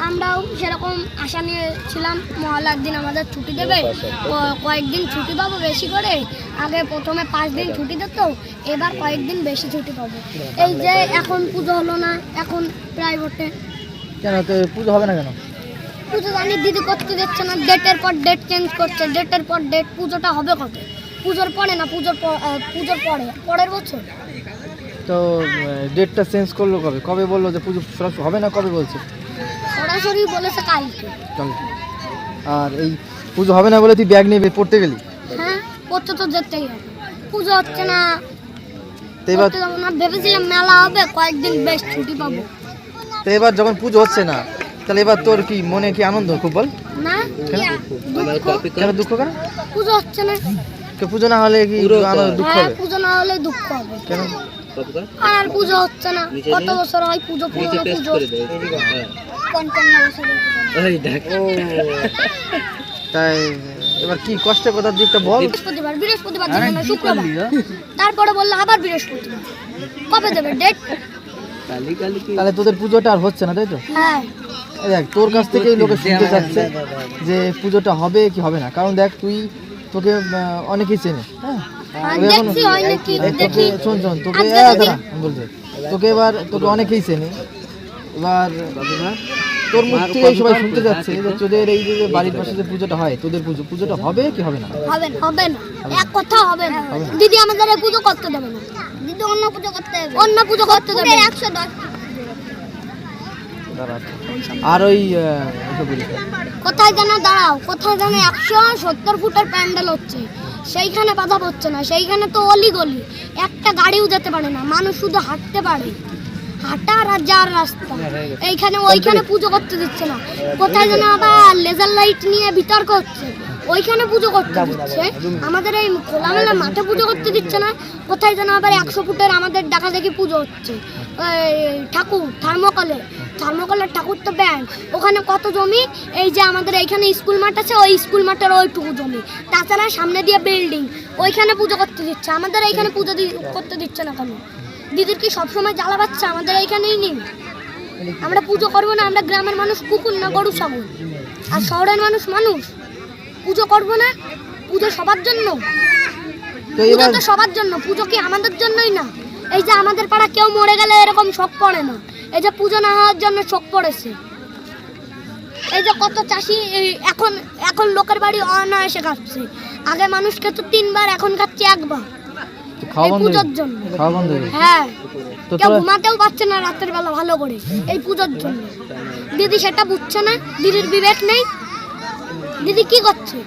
আমরাও সেরকম আশা নিয়েছিলাম মহলার দিন আমাদের ছুটি দেবে, কয়েকদিন ছুটি পাবো বেশি করে। আগে প্রথমে 5 দিন ছুটি দিত, এবার কয়েকদিন বেশি ছুটি পাবো। এই যে এখন পুজো হলো না, এখন প্রাইভেটে কেন তো পুজো হবে না কেন? পুজো জানি দিদি করতে দিচ্ছে না, ডেটের পর ডেট চেঞ্জ করছে, ডেটের পর ডেট। পুজোটা হবে কবে? পুজোর পরে না, পুজোর পরে, পরের বছর। তো ডেটটা চেঞ্জ করলো কবে? কবে বললো যে পুজো সরাসরি হবে না? কবে বলছে? সরাসরি বলেছে কালকে। কালকে। আর এই পুজো হবে না বলে তুই ব্যাগ নিয়ে পড়তে গেলি? হ্যাঁ, পড়তে তো যেতেই হবে, পুজো হচ্ছে না। তো এবার ভেবেছিলাম মেলা হবে, কয়েকদিন বেশ ছুটি পাবো। তো এবার যখন পুজো হচ্ছে না, তাহলে এবার তোর কি মনে কি আনন্দ খুব বল? না, কেন দুঃখ? কেন পুজো হচ্ছে না? পুজো না হলে কি আনন্দ দুঃখ হ্যাঁ, হবে? পুজো না হলে দুঃখ হবে। কেন? আর পুজো হচ্ছে না, কত বছর হয় পুজো, পুরনো পুজো 55 বছরের তাই এবার কি কষ্টের কথা দিকটা বল। বৃহস্পতিবার ছিল না, শুক্রবার। তারপরে বললো আবার বৃহস্পতিবার। কবে দেবে ডেট? তাহলে তোদের পুজোটা আর হচ্ছে না, তাই তো? হ্যাঁ, এই দেখ, তোর কাছ থেকেই লোকে শুনতে চাচ্ছে যে পুজোটা হবে কি হবে না। কারণ দেখ, তোকে অনেকেই চেনে। হ্যাঁ, দেখছি হয় নাকি, দেখি। শোন তোকে বলছে, তোকে অনেকেই চেনে। এবার তোর মুখ থেকে সবাই শুনতে যাচ্ছে যে তোদের এই যে বাড়ির পাশে যে পুজোটা হয়, তোদের পুজোটা হবে কি হবে না? হবে না, এক কথা হবে না। দিদি আমাদের এই পুজো করতে দেবে না, দিদি অন্য পুজো করতে দেবে, অন্য পুজো করতে দেবে। 110 আর ওই কোথায় যেন দাঁড়াও, কোথায় যেন 170 ফুটের প্যান্ডেল হচ্ছে, সেইখানে বাধা পড়ছে না। সেইখানে তো অলিগলি, একটা গাড়িও যেতে পারে না, মানুষ শুধু হাঁটতে পারে, হাঁটার আর যার রাস্তা। এইখানে ওইখানে পুজো করতে দিচ্ছে না। কোথায় যেন আবার লেজার লাইট নিয়ে বিতর্ক হচ্ছে, ওইখানে পুজো করতে দিচ্ছে। আমাদের এই খোলামেলা মাঠে পুজো করতে দিচ্ছে না। কোথায় যেন আবার 100 ফুটের আমাদের ডাকা দেখি পুজো হচ্ছে, ঠাকুর থার্মোকলের ঠাকুর তো ব্যান। ওখানে কত জমি, এই যে আমাদের এইখানে স্কুল মাঠ আছে, ওই স্কুল মাঠের ওইটুকু জমি, তাছাড়া সামনে দিয়ে বিল্ডিং, ওইখানে পুজো করতে দিচ্ছে। আমাদের এইখানে পুজো করতে দিচ্ছে না কেন? দিদির কি সবসময় জ্বালা বাচ্চা? আমাদের এইখানেই নেই। আমরা পুজো করবো না? আমরা গ্রামের মানুষ কুকুর না গরু ছাগল? আর শহরের মানুষ পুজো করবো না? পুজো সবার জন্য, পুজো তো সবার জন্য। পুজো কি আমাদের জন্যই না? এই যে আমাদের পাড়া কেউ মরে গেলে এরকম শোক পড়ে না, এই যে পুজো না হওয়ার জন্য শোক পড়েছে। এই যে কত চাষি এখন লোকের বাড়ি অনায়াসে খাচ্ছে। আগে মানুষ খেত 3 বার, এখন খাচ্ছে 1 বার পুজোর জন্য। হ্যাঁ, কেউ ঘুমাতেও পারছে না রাতের বেলা ভালো করে এই পুজোর জন্য। দিদি সেটা বুঝছে না, দিদির বিবেক নেই। দিদি কি করছে?